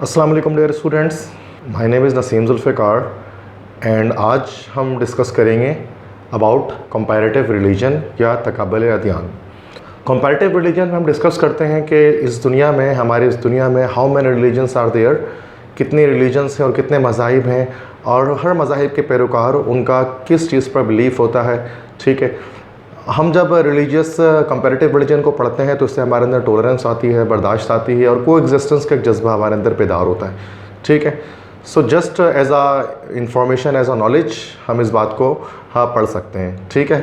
अस्सलाम वालेकुम dear students, my name is Naseem Zulfiqar and आज हम डिस्कस करेंगे अबाउट कंपैरेटिव रिलीजन या तक़ाबुल अदयान। कंपैरेटिव रिलीजन में हम डिस्कस करते हैं कि इस दुनिया में, हमारे इस दुनिया में how many religions are there, कितने रिलीजन्स हैं और कितने मज़ाहिब हैं और हर मज़ाहिब के पैरोकार उनका किस चीज़ पर बिलीफ होता है। ठीक है, हम जब रिलीजियस कंपैरेटिव रिलीजन को पढ़ते हैं तो इससे हमारे अंदर टॉलरेंस आती है, बर्दाश्त आती है और को एग्जिस्टेंस का एक जज्बा हमारे अंदर पैदार होता है। ठीक है, सो जस्ट एज आ इंफॉर्मेशन, एज आ नॉलेज हम इस बात को पढ़ सकते हैं। ठीक है,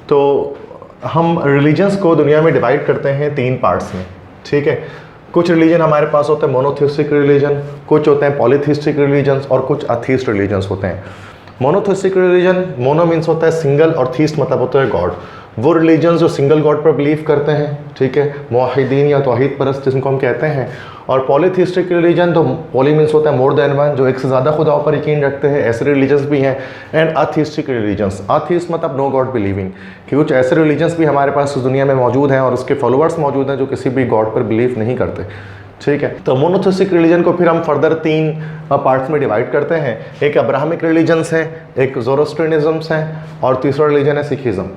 तो हम रिलीजन्स को दुनिया में डिवाइड करते हैं 3 पार्ट्स में। ठीक है, कुछ रिलीजन हमारे पास होते हैं मोनोथिस्टिक रिलीजन, कुछ होते हैं पॉलीथिस्टिक रिलीजन्स और कुछ अथीस्ट रिलीजन्स होते हैं। मोनोथिस्टिक रिलीजन, मोनो मीन्स होता है सिंगल और थीस्ट मतलब होता है गॉड। वो रिलीजन्स जो सिंगल गॉड पर बिलीव करते हैं, ठीक है, मुवाहिदीन या तौहीद परस्त जिनको हम कहते हैं। और पॉलीथिस्टिक रिलीजन, तो पॉली मीन्स होता है मोर देन वन, जो एक से ज़्यादा खुदाओं पर यकीन रखते हैं, ऐसे रिलीजन्स भी हैं। एंड अथीस्टिक रिलीजन्स, अथीस्ट मतलब नो गॉड बिलीविंग, कि कुछ ऐसे रिलीजन्स भी हमारे पास इस दुनिया में मौजूद हैं और उसके फॉलोअर्स मौजूद हैं जो किसी भी गॉड पर बिलीव नहीं करते। ठीक है, तो मोनोथिस्टिक रिलीजन को फिर हम फर्दर 3 पार्ट्स में डिवाइड करते हैं। एक अब्राहमिक रिलीजन्स है, एक ज़ोरोस्ट्रियनिज़म्स हैं और तीसरा रिलीजन है सिखिज़म।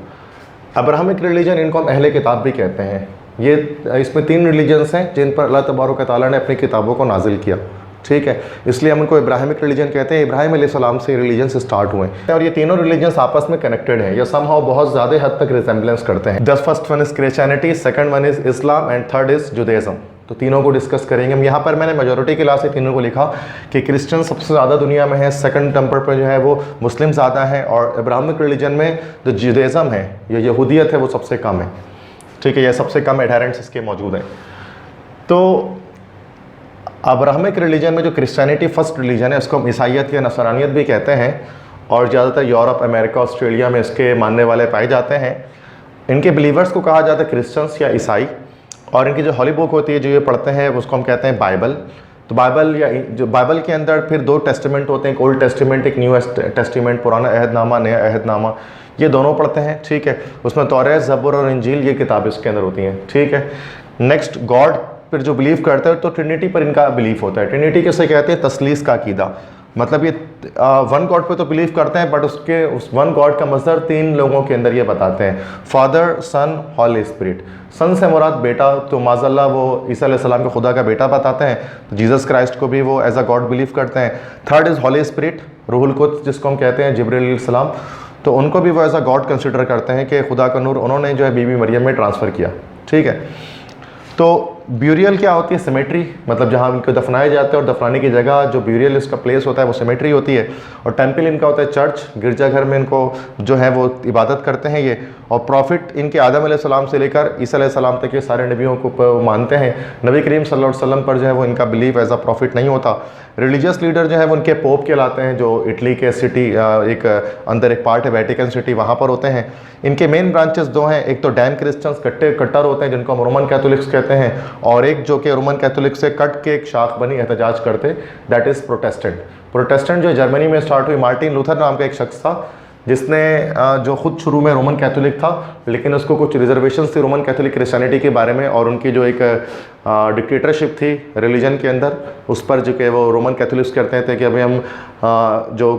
अब्राहमिक रिलीजन, इनको हम अहले किताब भी कहते हैं। ये इसमें 3 रिलीजन्स हैं जिन पर अल्लाह तबारक व तआला ने अपनी किताबों को नाजिल किया। ठीक है, इसलिए हम उनको इब्राहिमिक रिलीजन कहते हैं। इब्राहिम अलैहिस्सलाम से रिलीजन से स्टार्ट हुए हैं और ये तीनों रिलीजन्स आपस में कनेक्टेड हैं या समहाउ बहुत ज़्यादा हद तक रिजेंबलेंस करते हैं। The first one is Christianity, second one is Islam and third is Judaism. तो तीनों को डिस्कस करेंगे हम। यहाँ पर मैंने मेजॉरिटी क्लास से तीनों को लिखा कि क्रिश्चियन सबसे ज़्यादा दुनिया में है, सेकंड नंबर पर जो है वो मुस्लिम ज़्यादा है और इब्राहिमिक रिलीजन में जो जुदाइज़्म है या यहूदियत है वो सबसे कम है। ठीक है, यह सबसे कम एडहेरेंट्स इसके मौजूद हैं। तो अब्राहमिक रिलीजन में जो क्रिश्चियनिटी फर्स्ट रिलीजन है, उसको हम ईसाइयत या नसरानियत भी कहते हैं और ज़्यादातर यूरोप, अमेरिका, ऑस्ट्रेलिया में इसके मानने वाले पाए जाते हैं। इनके बिलीवर्स को कहा जाता है क्रिश्चियंस या ईसाई। और इनकी जो हॉली बुक होती है जो ये पढ़ते हैं उसको हम कहते हैं बाइबल। तो बाइबल या जो बाइबल के अंदर फिर 2 टेस्टामेंट होते हैं, एक ओल्ड टेस्टामेंट, एक न्यू टेस्टामेंट, पुराना अहदनामा, नया अहदनामा, ये दोनों पढ़ते हैं। ठीक है, उसमें तौरात, ज़बूर और इंजील ये किताब इसके अंदर होती हैं। ठीक है, नेक्स्ट गॉड पर जो बिलीव करते हैं तो ट्रिनिटी पर इनका बिलीफ होता है। ट्रिनिटी किसे कहते हैं? तसलीस का अकीदा, मतलब ये 1 गॉड पे तो बिलीव करते हैं बट उसके उस 1 गॉड का मज़दर 3 लोगों के अंदर ये बताते हैं, फादर, सन, होली स्पिरिट। सन से मुराद बेटा, तो माज़ल्लाह वो ईसा अलैहिस्सलाम को खुदा का बेटा बताते हैं, तो जीसस क्राइस्ट को भी वो एज अ गॉड बिलीव करते हैं। थर्ड इज़ होली स्पिरिट, रूहुल कुद्स जिसको हम कहते हैं, जिब्रील अलैहिस्सलाम, तो उनको भी वो एज अ गॉड कंसिडर करते हैं कि खुदा का नूर उन्होंने जो है बीबी मरियम में ट्रांसफ़र किया। ठीक है, तो ब्यूरियल क्या होती है? सिमेट्री, मतलब जहाँ उनको दफनाए जाते हैं और दफनाने की जगह जो ब्यूरियल इसका प्लेस होता है वो सिमेट्री होती है। और टेम्पल इनका होता है चर्च, गिरजाघर में इनको जो है वो इबादत करते हैं ये। और प्रॉफिट इनके आदम अलैहिस्सलाम से लेकर ईसा अलैहिस्सलाम तक के सारे नबियों को मानते हैं। नबी करीम सल्लल्लाहु अलैहि वसल्लम पर जो है वो इनका बिलीव एज अ प्रॉफिट नहीं होता। रिलीजियस लीडर जो है वो उनके पोप कहलाते हैं, जो इटली के सिटी एक अंदर एक पार्ट है वेटिकन सिटी, वहाँ पर होते हैं। इनके मेन ब्रांचेस 2 हैं, एक तो डैम क्रिश्चियंस कट्टर होते हैं जिनको हम रोमन कैथोलिक्स कहते हैं, और एक जो कि रोमन कैथोलिक से कट के एक शाख बनी एहतजाज करते, दैट इज़ प्रोटेस्टेंट। प्रोटेस्टेंट जो जर्मनी में स्टार्ट हुई, मार्टिन लूथर नाम का एक शख्स था जिसने जो खुद शुरू में रोमन कैथोलिक था लेकिन उसको कुछ रिजर्वेशंस थी रोमन कैथोलिक क्रिश्चियनिटी के बारे में, और उनकी जो एक डिक्टेटरशिप थी रिलीजन के अंदर, उस पर जो कि वो रोमन कैथोलिक्स कहते थे कि अभी हम जो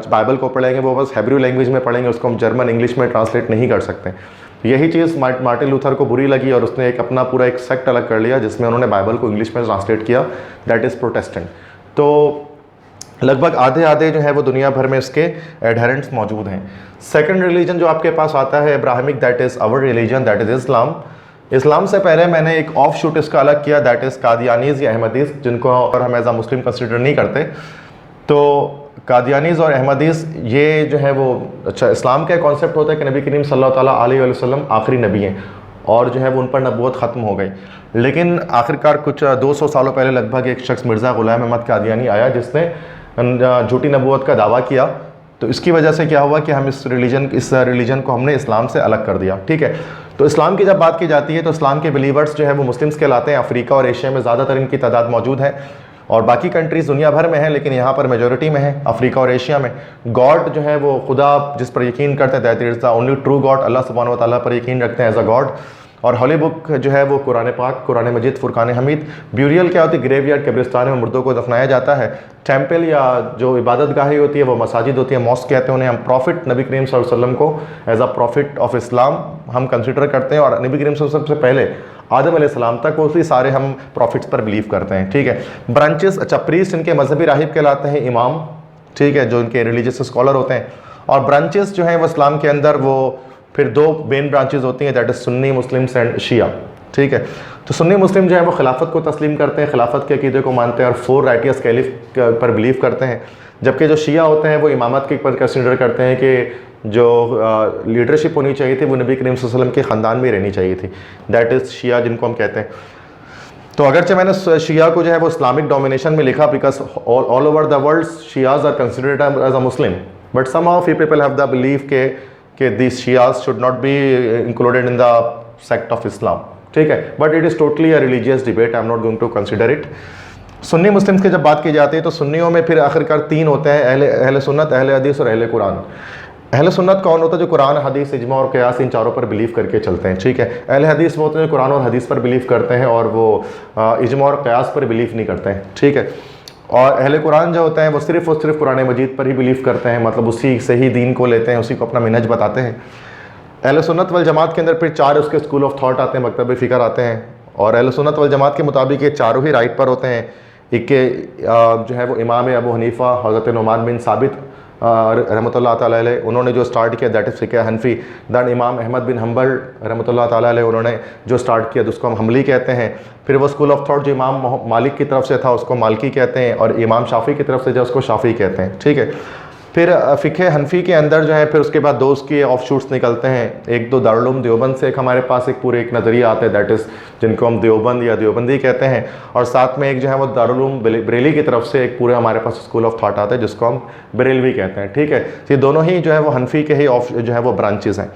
बाइबल को पढ़ेंगे वो बस हेब्रू लैंग्वेज में पढ़ेंगे, उसको हम जर्मन इंग्लिश में ट्रांसलेट नहीं कर सकते। यही चीज़ मार्टिन लूथर को बुरी लगी और उसने एक अपना पूरा एक सेक्ट अलग कर लिया जिसमें उन्होंने बाइबल को इंग्लिश में ट्रांसलेट किया, दैट इज़ प्रोटेस्टेंट। तो लगभग आधे जो है वो दुनिया भर में इसके एडहेरेंट्स मौजूद हैं। सेकंड रिलीजन जो आपके पास आता है Abrahamic, that is our religion, that is Islam. Islam से पहले मैंने एक ऑफ शूट इसका अलग किया, दैट इज़ कादियानीज़ या अहमदीज़, जिनको और हम एज अ मुस्लिम कंसिडर नहीं करते। तो कादियानीज़ और अहमदीज़ ये जो है वो, अच्छा, इस्लाम का कॉन्सेप्ट होता है कि नबी करीम सल्लल्लाहु ताला अलैहि वसल्लम आखिरी नबी हैं और जो है वो उन पर नबूवत ख़त्म हो गई। लेकिन आखिरकार कुछ 200 सालों पहले लगभग एक शख्स मिर्ज़ा ग़ुलाम अहमद कादियानी आया जिसने झूठी नबूवत का दावा किया। तो इसकी वजह से क्या हुआ कि हम इस रिलीजन को हमने इस्लाम से अलग कर दिया। ठीक है, तो इस्लाम की जब बात की जाती है तो इस्लाम के बिलीवर्स जो है वो मुस्लिम्स कहलाते हैं। अफ्रीका और एशिया में ज़्यादातर इनकी तादाद मौजूद है और बाकी कंट्रीज़ दुनिया भर में है, लेकिन यहाँ पर मेजॉरिटी में है अफ्रीका और एशिया में। गॉड जो है वो खुदा जिस पर यकीन करते हैं, that is the only true God, अल्लाह सुब्हानहू व तआला पर यकीन रखते हैं एज अ गॉड। और हॉली बुक जो है वो कुरान पाक, कुरान मजीद, फुरकान हमीद। ब्यूरियल क्या होती है? ग्रेवयार्ड, कब्रिस्तान में मुर्दों को दफनाया जाता है। टेम्पल या जो इबादत गाहें होती है वो मसाजिद होती है, मॉस्क कहते हैं उन्हें। हम प्रॉफिट नबी करीम सल्लल्लाहु अलैहि वसल्लम को as a prophet of Islam हम कंसिडर करते हैं, और नबी करीम सल्लल्लाहु अलैहि वसल्लम से पहले आदम अलैहिस्सलाम तक वो भी सारे हम प्रॉफिट्स पर बिलीव करते हैं, ठीक है। ब्रांचेस, अच्छा, प्रीस्ट इनके मजहबी राहिब कहलाते हैं, इमाम, ठीक है, जो इनके रिलीजियस स्कॉलर होते हैं। और ब्रांचेस जो हैं वो इस्लाम के अंदर वो फिर दो मेन ब्रांचेस होती हैं, that is Sunni Muslims and Shia, ठीक है। तो सुन्नी मुस्लिम जो है वो खिलाफत को तस्लीम करते हैं, खिलाफत के अकीदे को मानते हैं और 4 राइटियस कैलिफ पर बिलीव करते हैं। जबकि जो शिया होते हैं वो इमामत के पर कंसिडर करते हैं कि जो लीडरशिप होनी चाहिए थी वो नबी करीम सल्लल्लाहु अलैहि वसल्लम के ख़ानदान में रहनी चाहिए थी, दैट इज़ शिया जिनको हम कहते हैं। तो अगरचे मैंने शिया को जो है वो इस्लामिक डोमिनेशन में लिखा, because all over the world Shias are considered as a Muslim, but somehow few people have the belief के these Shias should not be included in the sect of Islam, ठीक है। But it is totally a religious debate, I am not going to consider it. Sunni Muslims की जब बात की जाती है तो सुन्नियों में फिर आखिरकार 3 होते हैं, अहले सुन्नत, अहले हदीस और अहले कुरान। अहले सुन्नत कौन होता है? जो कुरान, हदीस, इजमा और क़यास इन चारों पर बिलीव करके चलते हैं, ठीक है। अहले हदीस वो होते हैं जो कुरान और हदीस पर बिलीव करते हैं और वो इजमा और क़यास पर बिलीव नहीं करते हैं, ठीक है। और अहले कुरान जो होते हैं वो सिर्फ़ और सिर्फ कुरान मजीद पर ही बिलीव करते हैं, मतलब उसी से ही दीन को लेते हैं, उसी को अपना मिनहज बताते हैं। अहले सुन्नत वल जमात के अंदर फिर 4 उसके स्कूल ऑफ थॉट आते हैं, मकतब फ़िक्र आते हैं, और अहले सुन्नत वल जमात के मुताबिक ये चारों ही राइट पर होते हैं। एक के जो है वो इमाम अबू हनीफ़ा हज़रत नुमान बिन साबित रहमतुल्लाह ताला अलैह, उन्होंने जो स्टार्ट किया दैट इज़ फ़िक़्ह हनफ़ी। दैन इमाम अहमद बिन हम्बल रहमतुल्लाह ताला अलैह, उन्होंने जो स्टार्ट किया उसको हम हम्बली कहते हैं। फिर वो स्कूल ऑफ थॉट जो इमाम मालिक की तरफ से था उसको मालिकी कहते हैं, और इमाम शाफ़ी की तरफ से जो उसको शाफ़ी कहते हैं, ठीक है। फिर फ़िक़्ह हनफ़ी के अंदर जो है फिर उसके बाद 2 उसके ऑफ शूट्स निकलते हैं। एक दो दारुल उलूम देवबंद से एक हमारे पास एक पूरे एक नज़रिया आता है, दैट इज़ जिनको हम देवबंद या देवबंदी कहते हैं, और साथ में एक जो है वो दारुल उलूम बरेली की तरफ से एक पूरे हमारे पास स्कूल ऑफ थॉट आता है जिसको हम बरेलवी कहते हैं, ठीक है। ये दोनों ही जो है वो हनफ़ी के ही ऑफ जो है वो ब्रांचेज़ हैं।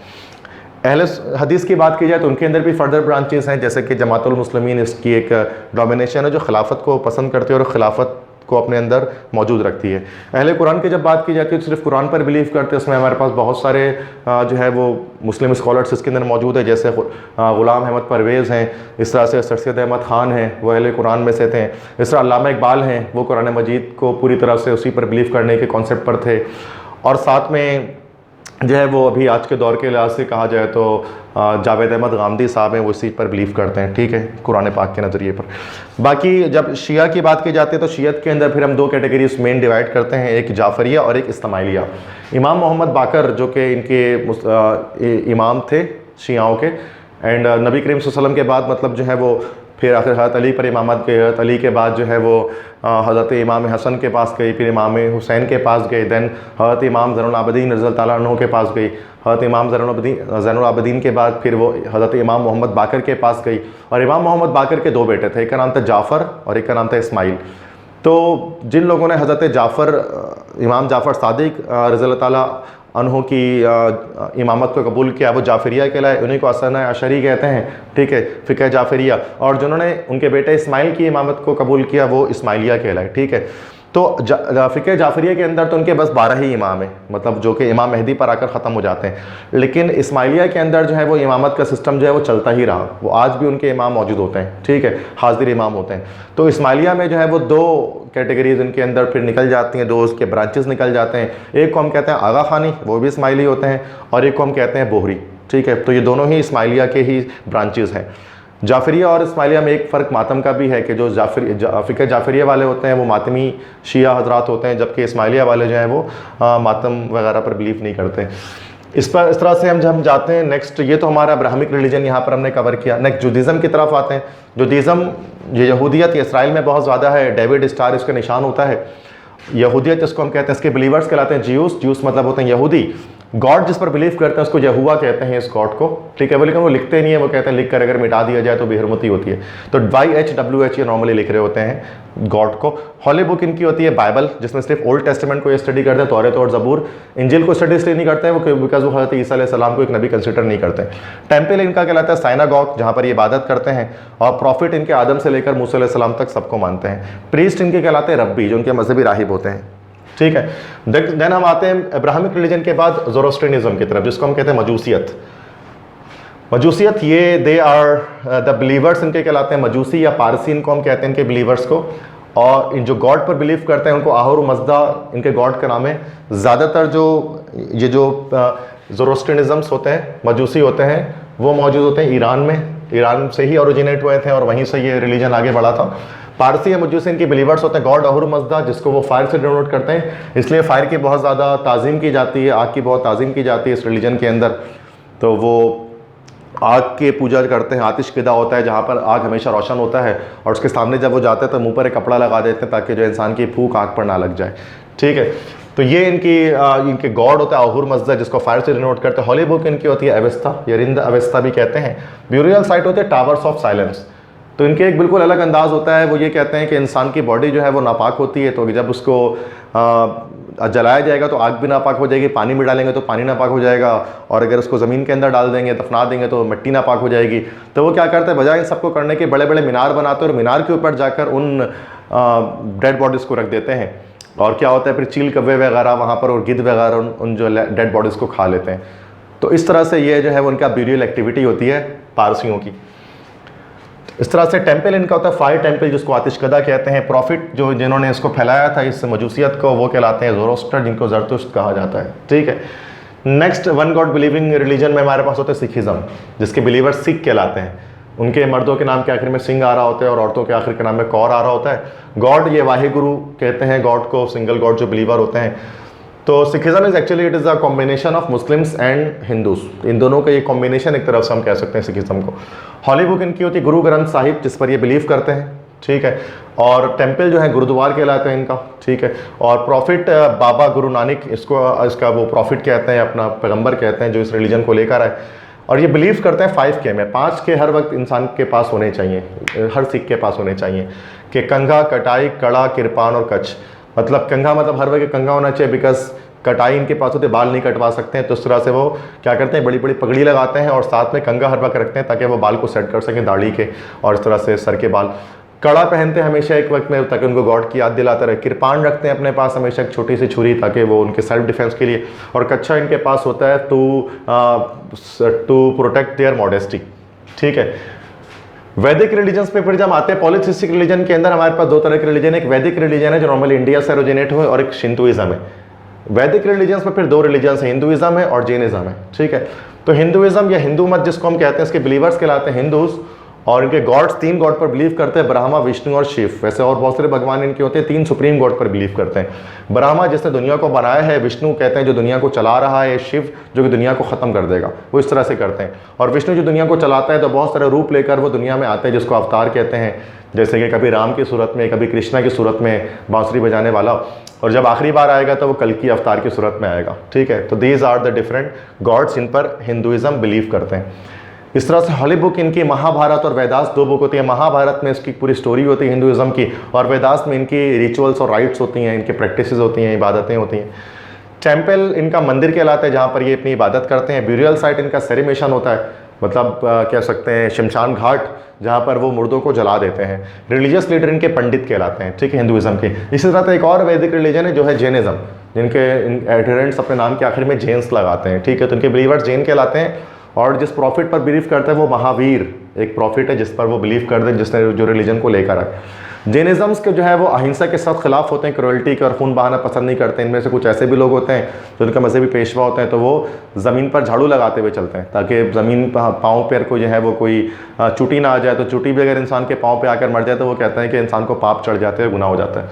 अहले हदीस की बात की जाए तो उनके अंदर भी फर्दर ब्रांचेज़ हैं, जैसे कि जमातुल मुस्लिमीन, इसकी एक डोमिनेशन है जो खिलाफत को पसंद करती है और खिलाफत को अपने अंदर मौजूद रखती है। अहले कुरान की जब बात की जाती है तो सिर्फ कुरान पर बिलीव करते हैं, उसमें हमारे पास बहुत सारे जो है वो मुस्लिम स्कॉलर्स इसके अंदर मौजूद है, जैसे ग़ुलाम अहमद परवेज़ हैं, इस तरह से सर सैयद अहमद ख़ान हैं, वो अहले कुरान में से थे। इस तरह अल्लामा इकबाल हैं, वो कुरान मजीद को पूरी तरह से उसी पर बिलीव करने के कॉन्सेप्ट पर थे। और साथ में जो है वो अभी आज के दौर के लिहाज से कहा जाए तो जावेद अहमद गामदी साहब हैं, वो इसी पर बिलीव करते हैं, ठीक है, कुरान पाक के नज़रिए पर। बाकी जब शिया की बात की जाती है तो शियत के अंदर फिर हम 2 कैटेगरीज मेन डिवाइड करते हैं, एक जाफरिया और एक इस्माइलिया। इमाम मोहम्मद बाकर जो कि इनके इमाम थे शियाओं के, एंड नबी करीम सल्लल्लाहु अलैहि वसल्लम के बाद मतलब जो है वो फिर आखिर हज़रत अली पर इमामत गए, हज़रत अली के बाद जो है वो हज़रत इमाम हसन के पास गई, फिर इमाम हुसैन के पास गए, दैन हज़रत इमाम ज़ैनुल आबिदीन रज़ियल्लाहु ताला अन्हु के पास गई, हज़रत इमाम ज़ैनुल आबिदीन के बाद फिर वो हज़रत इमाम मोहम्मद बाकर के पास गई। और इमाम मोहम्मद बाकर के 2 बेटे थे, एक का नाम था जाफ़र और एक का नाम था इस्माइल। तो जिन लोगों ने हज़रत इमाम जाफ़र सादिक रज़ियल्लाहु ताला अन्हु की इमामत को कबूल किया, वो जाफरिया कहलाए, उन्हीं को असना अशरी कहते हैं, ठीक है, फ़िक़्ह जाफरिया। और जिन्होंने उनके बेटे इस्माइल की इमामत को कबूल किया वो इस्माइलिया कहलाए, ठीक है। तो फ़िक़्ह जाफरिया के अंदर तो उनके बस 12 ही इमाम हैं, मतलब जो कि इमाम मेहदी पर आकर ख़त्म हो जाते हैं। लेकिन इस्माइलिया के अंदर जो है वो इमामत का सिस्टम जो है वो चलता ही रहा, वो आज भी उनके इमाम मौजूद होते हैं, ठीक है, हाजिर इमाम होते हैं। तो इस्माइलिया में जो है वो 2 कैटेगरीज इनके अंदर फिर निकल जाती हैं, 2 उसके ब्रांचेस निकल जाते हैं। एक को हम कहते हैं आगा खानी, वो भी इस्माइली होते हैं, और एक को हम कहते हैं बोहरी, ठीक है। तो ये दोनों ही इस्माइलिया के ही ब्रांचेस हैं। जाफरिया और इस्माइलिया में एक फ़र्क मातम का भी है कि जो फ़िक़्ह जाफरिया वाले होते हैं वो मातमी शिया हजरात होते हैं, जबकि इस्माइलिया वाले जो हैं वो मातम वगैरह पर बिलीव नहीं करते। इस तरह से हम जाते हैं नेक्स्ट। ये तो हमारा अब्राहमिक रिलीजन यहाँ पर हमने कवर किया। नेक्स्ट जुडिज़म की तरफ आते हैं। जुडिज़म ये यहूदियत इसराइल में बहुत ज़्यादा है, डेविड स्टार इसका निशान होता है। यहूदियत जिसको हम कहते हैं, इसके बिलीवर्स कहलाते हैं ज्यूस मतलब होते हैं यहूदी। गॉड जिस पर बिलीव करते हैं उसको यहुआ कहते हैं, इस गॉड को, ठीक है। वो लेकिन वो लिखते नहीं है, वो कहते हैं लिख कर अगर मिटा दिया जाए तो बेहरमती होती है, तो YHWH ये नॉर्मली लिख रहे होते हैं गॉड को। हॉली बुक इनकी होती है बाइबल, जिसमें सिर्फ ओल्ड टेस्टामेंट को ये स्टडी करते हैं, तौरात और ज़बूर। इंजिल को स्टडी इसलिए नहीं करते हैं वो बिकॉज वो हज़रत ईसा अलैहि सलाम को एक नबी कंसिडर नहीं करते। टेम्पल इनका कहलाता है साइनागॉग, जहाँ पर ये इबादत करते हैं, और प्रॉफिट इनके आदम से लेकर मूसा अलैहि सलाम तक सबको मानते हैं। प्रीस्ट इनके कहलाते हैं रब्बी, जो उनके मजहबी राहिब होते हैं, ठीक है। देन हम आते हैं अब्राहमिक रिलीजन के बाद ज़ोरोस्ट्रियनिज़म की तरफ, जिसको हम कहते हैं मजूसियत। मजूसियत, ये दे आर द बिलीवर्स इनके कहलाते हैं, मजूसी या पारसी इनको हम कहते हैं इनके बिलीवर्स को। और इन जो गॉड पर बिलीव करते हैं उनको आहुर मजदा इनके गॉड का नाम है। ज़्यादातर जो ये जो ज़ोरोस्ट्रियनिज़म्स होते हैं, मजूसी होते हैं, वो मौजूद होते हैं ईरान में। ईरान से ही ओरिजिनेट हुए थे और वहीं से ये रिलीजन आगे बढ़ा था। पारसी या मजूसी इनके बिलीवर्स होते हैं गॉड आहुर मजदा, जिसको वो फायर से डिनोट करते हैं, इसलिए फायर की बहुत ज़्यादा ताज़ीम की जाती है, आग की बहुत ताज़ीम की जाती है इस रिलीजन के अंदर। तो वो आग के पूजा करते हैं, आतिशकदा होता है जहाँ पर आग हमेशा रोशन होता है, और उसके सामने जब वो जाते हैं तो मुंह पर एक कपड़ा लगा देते हैं ताकि जो इंसान की फूंक आग पर ना लग जाए। ठीक है, तो ये इनके गॉड होता है आहुर मजदा, जिसको फायर से डिनोट करते हैं। हॉली बुक इनकी होती है अवेस्ता या रिंद अवेस्ता भी कहते हैं। ब्यूरियल साइट होते हैं टावर्स ऑफ साइलेंस। तो इनके एक बिल्कुल अलग अंदाज होता है। वो ये कहते हैं कि इंसान की बॉडी जो है वो नापाक होती है, तो जब उसको जलाया जाएगा तो आग भी नापाक हो जाएगी, पानी में डालेंगे तो पानी नापाक हो जाएगा, और अगर उसको ज़मीन के अंदर डाल देंगे, दफना देंगे तो मिट्टी नापाक हो जाएगी। तो वो क्या करते हैं, बजाय इन सबको करने के बड़े बड़े मीनार बनाते हैं और मीनार के ऊपर जाकर उन डेड बॉडीज़ को रख देते हैं। और क्या होता है फिर चील कव्वे वगैरह वहाँ पर और गिद्ध वगैरह उन जो डेड बॉडीज़ को खा लेते हैं। तो इस तरह से ये जो है वो उनका ब्यूरियल एक्टिविटी होती है पारसियों की। इस तरह से टेम्पल इनका होता है फायर टेम्पल, जिसको आतिशकदा कहते हैं। प्रॉफिट जो जिन्होंने इसको फैलाया था इस मजूसियत को, वो कहलाते हैं ज़ोरोस्टर, जिनको जरतुश्त कहा जाता है। ठीक है, next one God believing religion में हमारे पास होता है सिखिज़म, जिसके बिलीवर सिख कहलाते हैं। उनके मर्दों के नाम के आखिर में सिंह आ रहा होता है और औरतों के आखिर के नाम में कौर आ रहा होता है। गॉड, ये वाहे गुरु कहते हैं गॉड को, सिंगल गॉड जो बिलीवर होते हैं। तो Sikhism is actually it is a combination of Muslims and Hindus, इन दोनों का ये कॉम्बिनेशन एक तरफ से हम कह सकते हैं सिखिज़म को। हॉली बुक इनकी होती है गुरु ग्रंथ साहिब, जिस पर ये बिलीव करते हैं। ठीक है, और टेम्पल जो है गुरुद्वार कहलाते हैं इनका। ठीक है, और प्रॉफिट बाबा गुरु नानक इसका वो प्रॉफिट कहते हैं, अपना पैगंबर कहते हैं, जो इस रिलीजन को लेकर आए। और ये बिलीव करते हैं 5K में, 5K हर वक्त इंसान के पास होने चाहिए, हर सिख के पास होने चाहिए, कि कंघा, कटाई, कड़ा, किरपान और कच्छ। मतलब कंघा मतलब हर वक्त कंघा होना चाहिए, बिकॉज कटाई इनके पास होते, बाल नहीं कटवा सकते हैं, तो इस तरह से वो क्या करते हैं, बड़ी बड़ी पगड़ी लगाते हैं और साथ में कंघा हर वक्त रखते हैं ताकि वो बाल को सेट कर सकें दाढ़ी के, और इस तरह से सर के बाल। कड़ा पहनते हैं हमेशा एक वक्त में ताकि उनको गॉड की याद दिलाता रहे। किरपान रखते हैं अपने पास हमेशा एक छोटी सी छुरी, ताकि वो उनके सेल्फ डिफेंस के लिए। और कच्छा इनके पास होता है टू प्रोटेक्ट देयर मॉडेस्टी। ठीक है, वैदिक रिलीजन्स पे फिर जब आते हैं पॉलीथिस्टिक रिलीजन के अंदर हमारे पास दो तरह के रिलीजन है। एक वैदिक रिलीजन है जो नॉर्मली इंडिया से ओरिजिनेट हुए, और एक शिंतोइज्म है। वैदिक रिलीजन्स में फिर दो रिलीजन्स हैं, हिंदुइज्म है और जैनिज्म है। ठीक है, तो हिंदुइज्म या हिंदू मत जिसको हम कहते हैं, इसके बिलीवर्स कहलाते हैं हिंदूज, और इनके गॉड्स 3 गॉड पर बिलीव करते हैं, ब्रह्मा, विष्णु और शिव। वैसे और बहुत सारे भगवान इनके होते हैं, 3 सुप्रीम गॉड पर बिलीव करते हैं। ब्रह्मा जिसने दुनिया को बनाया है, विष्णु कहते हैं जो दुनिया को चला रहा है, शिव जो कि दुनिया को ख़त्म कर देगा, वो इस तरह से करते हैं। और विष्णु जो दुनिया को चलाता है, तो बहुत सारे रूप लेकर वो दुनिया में आते हैं, जिसको अवतार कहते हैं। जैसे कि कभी राम की सूरत में, कभी कृष्णा की सूरत में बांसुरी बजाने वाला, और जब आखिरी बार आएगा तो वो कल्कि अवतार की सूरत में आएगा। ठीक है, तो these are the different gods in पर हिंदुइज्म बिलीव करते हैं। इस तरह से हॉली बुक इनकी महाभारत और वेदास 2 बुक होती है। महाभारत में इसकी पूरी स्टोरी होती है हिंदुइज्म की, और वेदास में इनकी रिचुअल्स और राइट्स होती हैं, इनके प्रैक्टिसेस होती हैं, इबादतें होती हैं। टेम्पल इनका मंदिर कहलाता है जहाँ पर ये अपनी इबादत करते हैं। ब्यूरियल साइट इनका सेरिमेशन होता है, मतलब कह सकते हैं शमशान घाट, जहाँ पर वो मुर्दों को जला देते हैं। रिलीजियस लीडर इनके पंडित कहलाते हैं। ठीक है, हिंदुइज्म के। इसी तरह से एक और वैदिक रिलीजन है जो है जैनिज्म, जिनके एडहेरेंट्स अपने नाम के आखिर में जैन्स लगाते हैं। ठीक है, तो इनके बिलीवर्स जैन कहलाते हैं। और जिस प्रॉफिट पर बिलीव करते हैं वो महावीर एक प्रॉफिट है, जिस पर वो बिलीव करते हैं, जिसने जो रिलीजन को लेकर आए। जैनिज्म्स के जो है वो अहिंसा के साथ खिलाफ होते हैं, क्रुएल्टी के और खून बहाना पसंद नहीं करते। इनमें से कुछ ऐसे भी लोग होते हैं जो उनका मजहबी पेशवा होते हैं, तो वो ज़मीन पर झाड़ू लगाते हुए चलते हैं ताकि ज़मीन पाँव पैर को जो है वो कोई चुटी ना आ जाए। तो चुटी भी अगर इंसान के पाँव पे आकर मर जाए तो वो कहते हैं कि इंसान को पाप चढ़ जाते हैं, गुनाह हो जाता है।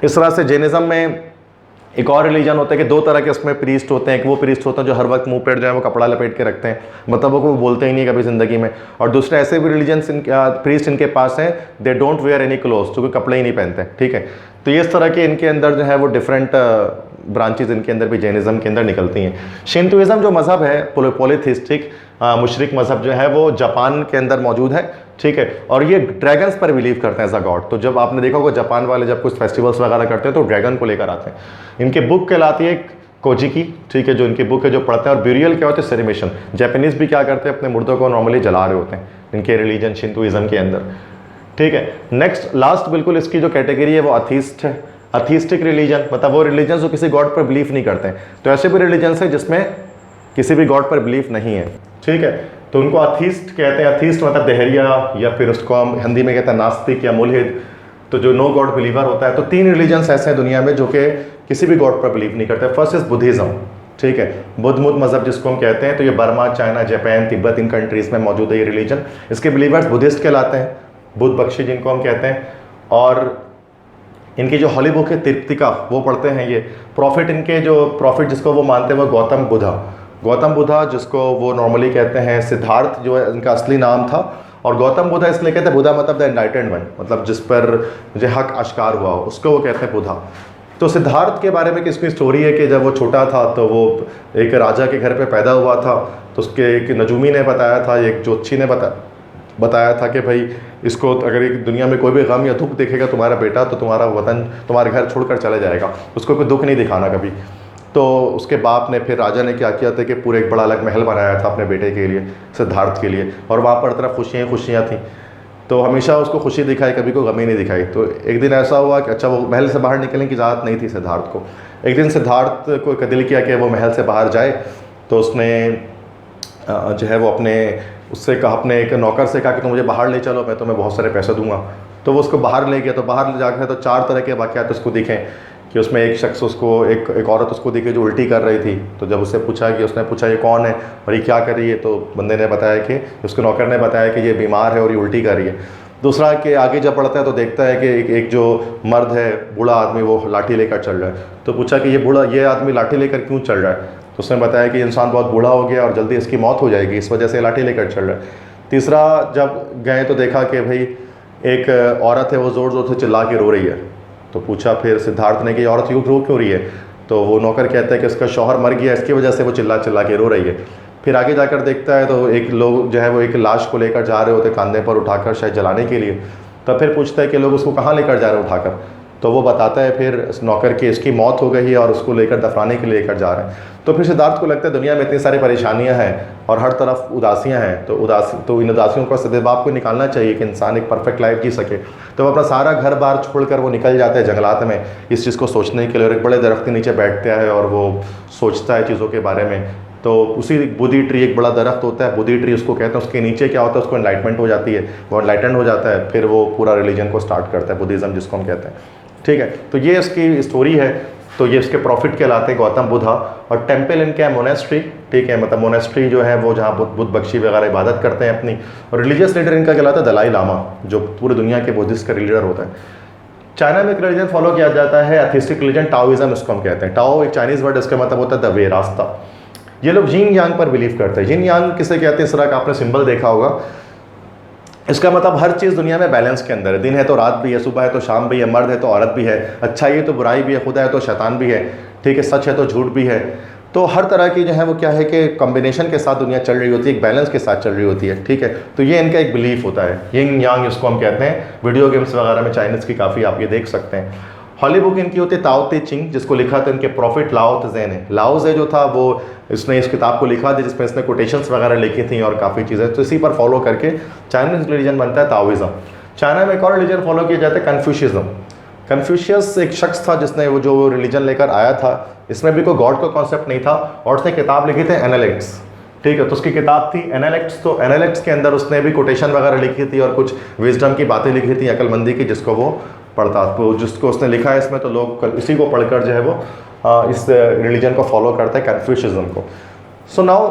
इस तरह से जैनिज्म में एक और रिलीजन होता है कि 2 तरह के उसमें प्रीस्ट होते हैं। एक वो प्रीस्ट होते हैं जो हर वक्त मुंह पेट जो है वो कपड़ा लपेट के रखते हैं, मतलब वो बोलते ही नहीं कभी ज़िंदगी में। और दूसरे ऐसे भी रिलीजन प्रीस्ट इनके पास हैं, they don't wear any cloth, जो कि कपड़े ही नहीं पहनते। ठीक है, तो ये इस तरह के इनके अंदर जो है वो डिफरेंट ब्रांचेज इनके अंदर भी जैनिज्म के अंदर निकलती हैं। शिंतोइज्म जो मज़हब है, पॉलीथिस्टिक मुशरिक मज़हब जो है वो जापान के अंदर मौजूद है। ठीक है, और ये ड्रैगन्स पर बिलीव करते हैं एज अ गॉड। तो जब आपने देखा होगा जापान वाले जब कुछ फेस्टिवल्स वगैरह करते हैं तो ड्रैगन को लेकर आते हैं। इनकी बुक कहलाती है कोजिकी। ठीक है, जो इनकी बुक है जो पढ़ते हैं। और ब्यूरियल क्या होता है, सेरिमेशन। जापानीज़ भी क्या करते हैं, अपने मुर्दों को नॉर्मली जला रहे होते हैं इनके रिलीजन शिंतोइज्म के अंदर। ठीक है, नेक्स्ट लास्ट बिल्कुल इसकी जो कैटेगरी है वो अथीस्ट है। अथीस्टिक रिलीजन मतलब वो रिलीजन जो किसी गॉड पर बिलीव नहीं करते हैं। तो ऐसे भी रिलीजन्स है जिसमें किसी भी गॉड पर बिलीफ नहीं है। ठीक ठीक है। तो उनको अथीस्ट कहते हैं। अथीस्ट मतलब देहरिया, या फिर उसको हम हिंदी में कहते हैं नास्तिक या मुल्हिद। तो जो नो गॉड बिलीवर होता है। तो 3 रिलीजन्स ऐसे हैं दुनिया में जो कि किसी भी गॉड पर बिलीव नहीं करते। फर्स्ट इज बुद्धिज़्म, ठीक है, बुद्ध मज़हब जिसको हम कहते हैं। तो ये बर्मा, चाइना, जापान, तिब्बत, इन कंट्रीज़ में मौजूद है ये रिलीजन। इसके बिलीवर्स बुद्धिस्ट कहलाते हैं, बुद्ध बख्शी जिनको हम कहते हैं। और इनकी जो हॉली बुक है तिरपिका, वो पढ़ते हैं ये। प्रॉफिट, इनके जो प्रॉफिट जिसको वो मानते हैं वो गौतम बुद्धा, जिसको वो नॉर्मली कहते हैं सिद्धार्थ, जो है इनका असली नाम था। और गौतम बुद्धा इसलिए कहते हैं, बुद्धा मतलब द एनलाइटेंड वन, मतलब जिस पर मुझे हक आश्कार हुआ हो, उसको वो कहते हैं बुद्धा। तो सिद्धार्थ के बारे में किसकी स्टोरी है कि जब वो छोटा था तो वो एक राजा के घर पे पैदा हुआ था। तो उसके एक नजूमी ने बताया था, एक ज्योतिषी ने बताया था कि भाई इसको अगर एक दुनिया में कोई भी गम या दुख देखेगा तुम्हारा बेटा, तो तुम्हारा वतन, तुम्हारे घर छोड़कर चले जाएगा, उसको कोई दुख नहीं दिखाना कभी। तो उसके बाप ने, फिर राजा ने क्या किया था कि पूरे एक बड़ा अलग महल बनाया था अपने बेटे के लिए, सिद्धार्थ के लिए। और वहाँ पर तरफ खुशियाँ थीं, तो हमेशा उसको खुशी दिखाई, कभी कोई गमी नहीं दिखाई। तो एक दिन ऐसा हुआ कि अच्छा, वो महल से बाहर निकलने की इजाज़त नहीं थी सिद्धार्थ को। एक दिन सिद्धार्थ को दिल किया कि वो महल से बाहर जाए। तो उसने जो है वो उससे कहा, अपने एक नौकर से कहा कि तुम मुझे बाहर ले चलो, मैं तुम्हें बहुत सारे पैसे दूंगा। तो वो उसको बाहर ले गया। तो बाहर ले जाकर तो 4 तरह के वाक़यात उसको दिखे कि उसमें एक शख्स उसको, एक औरत उसको दिखी जो उल्टी कर रही थी। तो जब उससे उसने पूछा ये कौन है और ये क्या कर रही है, तो बंदे ने बताया कि, उसके नौकर ने बताया कि ये बीमार है और ये उल्टी कर रही है। दूसरा कि आगे जब पढ़ता है तो देखता है कि एक जो मर्द है, बूढ़ा आदमी, वो लाठी लेकर चल रहा है। तो पूछा कि ये आदमी लाठी लेकर क्यों चल रहा है। तो उसने बताया कि इंसान बहुत बूढ़ा हो गया और जल्दी इसकी मौत हो जाएगी, इस वजह से लाठी लेकर चल रहा है। तीसरा, जब गए तो देखा कि भाई एक औरत है, वो ज़ोर ज़ोर से चिल्ला के रो रही है। तो पूछा फिर सिद्धार्थ ने कि औरत रो क्यों रही है। तो वो नौकर कहता है कि उसका शौहर मर गया, इसकी वजह से वो चिल्ला के रो रही है। फिर आगे जाकर देखता है तो एक लोग जो है वो एक लाश को लेकर जा रहे होते कंधे पर उठाकर, शायद जलाने के लिए। तो फिर पूछता है कि लोग उसको कहाँ लेकर जा रहे हैं उठाकर। तो वो बताता है फिर नौकर की इसकी मौत हो गई है और उसको लेकर दफनाने के लिए लेकर जा रहे हैं। तो फिर सिद्धार्थ को लगता है दुनिया में इतनी सारी परेशानियां हैं और हर तरफ उदासियां हैं, तो इन उदासियों का सद्भाव को निकालना चाहिए कि इंसान एक परफेक्ट लाइफ जी सके। तो वो अपना सारा घर बार छोड़कर वो निकल जाता है जंगलात में इस चीज़ को सोचने के लिए, और एक बड़े दरख्त के नीचे बैठता है और वो सोचता है चीज़ों के बारे में। तो उसी बोधी ट्री, एक बड़ा दरख्त होता है बोधी ट्री उसको कहते हैं, उसके नीचे क्या होता है, उसको एनलाइटमेंट हो जाती है, वो एनलाइटेंड हो जाता है। फिर वो पूरा रिलीजन को स्टार्ट करता है, बुद्धिज़्म जिसको हम कहते हैं। ठीक है, तो ये इसकी स्टोरी है। तो ये इसके प्रॉफिट कहलाते हैं गौतम बुद्धा। और टेम्पल इनका है मोनेस्ट्री, ठीक है, मतलब मोनेस्ट्री जो है वो जहाँ बुद्ध बख्शी वगैरह इबादत करते हैं अपनी। और रिलीजियस लीडर इनका कहलाता है दलाई लामा, जो पूरी दुनिया के बुद्धिस्ट का लीडर होता है। चाइना में एक रिलीजन फॉलो किया जाता है, एथिस्टिक रिलीजन, टाओइज्म इसको हम कहते हैं। टाओ एक चाइनीज़ वर्ड, इसका मतलब होता है द वे, रास्ता। ये लोग यिन यांग पर बिलीव करते हैं। यिन यांग किसे कहते हैं, इस तरह का आपने सिंबल देखा होगा। इसका मतलब हर चीज़ दुनिया में बैलेंस के अंदर है। दिन है तो रात भी है, सुबह है तो शाम भी है, मर्द है तो औरत भी है, अच्छाई है तो बुराई भी है, खुदा है तो शैतान भी है, ठीक है, सच है तो झूठ भी है। तो हर तरह की जो है वो क्या है कि कॉम्बिनेशन के साथ दुनिया चल रही होती है, एक बैलेंस के साथ चल रही होती है, ठीक है। तो ये इनका एक बिलीफ होता है, यिन यांग इसको हम कहते हैं। वीडियो गेम्स वगैरह में चाइनीज़ की काफ़ी आप ये देख सकते हैं। हॉली बुक इनकी होती है ताओ ते चिंग, जिसको लिखा था इनके प्रॉफिट लाओ त्से ने। लाओ त्से जो था वो इसने इस किताब को लिखा था जिसमें इसने कोटेशंस वगैरह लिखी थी और काफ़ी चीज़ें। तो इसी पर फॉलो करके चाइनीज़ रिलीजन बनता है ताओइज्म। चाइना में एक और रिलीजन फॉलो किया जाता है कन्फ्यूशियज्म। कन्फ्यूशियस एक शख्स था जिसने वो जो रिलीजन लेकर आया था, इसमें भी कोई गॉड का कॉन्सेप्ट नहीं था, और उसने किताब लिखी थी एनालिटिक्स, ठीक है। तो उसकी किताब थी एनालिटिक्स। तो एनालिटिक्स के अंदर उसने भी कोटेशन वगैरह लिखी थी और कुछ विजडम की बातें लिखी थी, अक्लमंदी की, जिसको वो पढ़ता। तो जिसको उसने लिखा है इसमें, तो लोग इसी को पढ़कर जो है वो इस रिलीजन को फॉलो करते हैं, कन्फ्यूशियज्म को। सो नाउ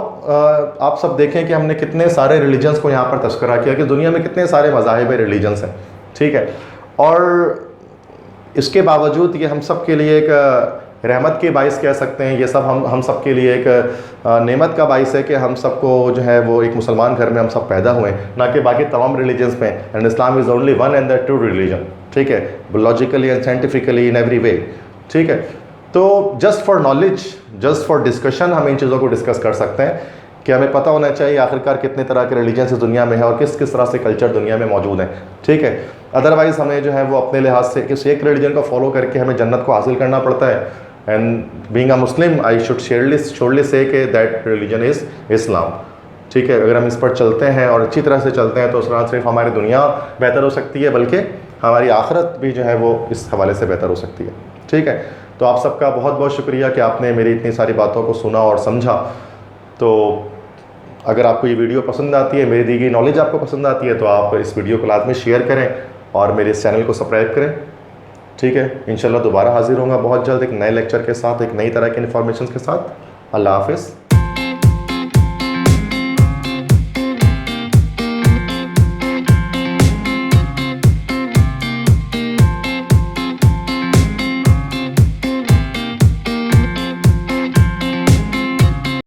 आप सब देखें कि हमने कितने सारे रिलीजन्स को यहाँ पर तस्करा किया कि दुनिया में कितने सारे मज़ाहिब रिलीजन्स हैं, ठीक है। और इसके बावजूद ये हम सब के लिए एक रहमत के बाइस कह सकते हैं। ये सब हम सब के लिए एक नेमत का बाइस है कि हम सबको जो है वो एक मुसलमान घर में हम सब पैदा हुए, ना कि बाकी तमाम रिलीजन्स में। And Islam is only one and the true religion, ठीक है, logically and scientifically in every way, ठीक है। तो just for knowledge, just for discussion हम इन चीज़ों को डिस्कस कर सकते हैं कि हमें पता होना चाहिए आखिरकार कितने तरह के रिलीजन्स इस दुनिया में है और किस किस तरह से कल्चर दुनिया में मौजूद हैं, ठीक है। अदरवाइज़ हमें जो है वो अपने लिहाज से किसी एक रिलीजन को फॉलो करके हमें जन्नत को हासिल करना पड़ता है। And being a Muslim I should surely से कि दैट रिलीजन इज़ इस्लाम, ठीक है। अगर हम इस पर चलते हैं और अच्छी तरह से चलते हैं तो उसके बाद सिर्फ हमारी दुनिया बेहतर हो सकती है, बल्कि हमारी आखिरत भी जो है वो इस हवाले से बेहतर हो सकती है, ठीक है। तो आप सबका बहुत बहुत शुक्रिया कि आपने मेरी इतनी सारी बातों को सुना और समझा। तो अगर आपको ये वीडियो पसंद आती है, मेरी दी गई नॉलेज आपको पसंद आती है, तो आप इस वीडियो को लाजमी शेयर करें और मेरे इस चैनल को सब्सक्राइब करें। ठीक है, इंशाल्लाह दोबारा हाजिर होंगे बहुत जल्द एक नए लेक्चर के साथ, एक नई तरह के इन्फॉर्मेशन के साथ। अल्लाह हाफ़िज़।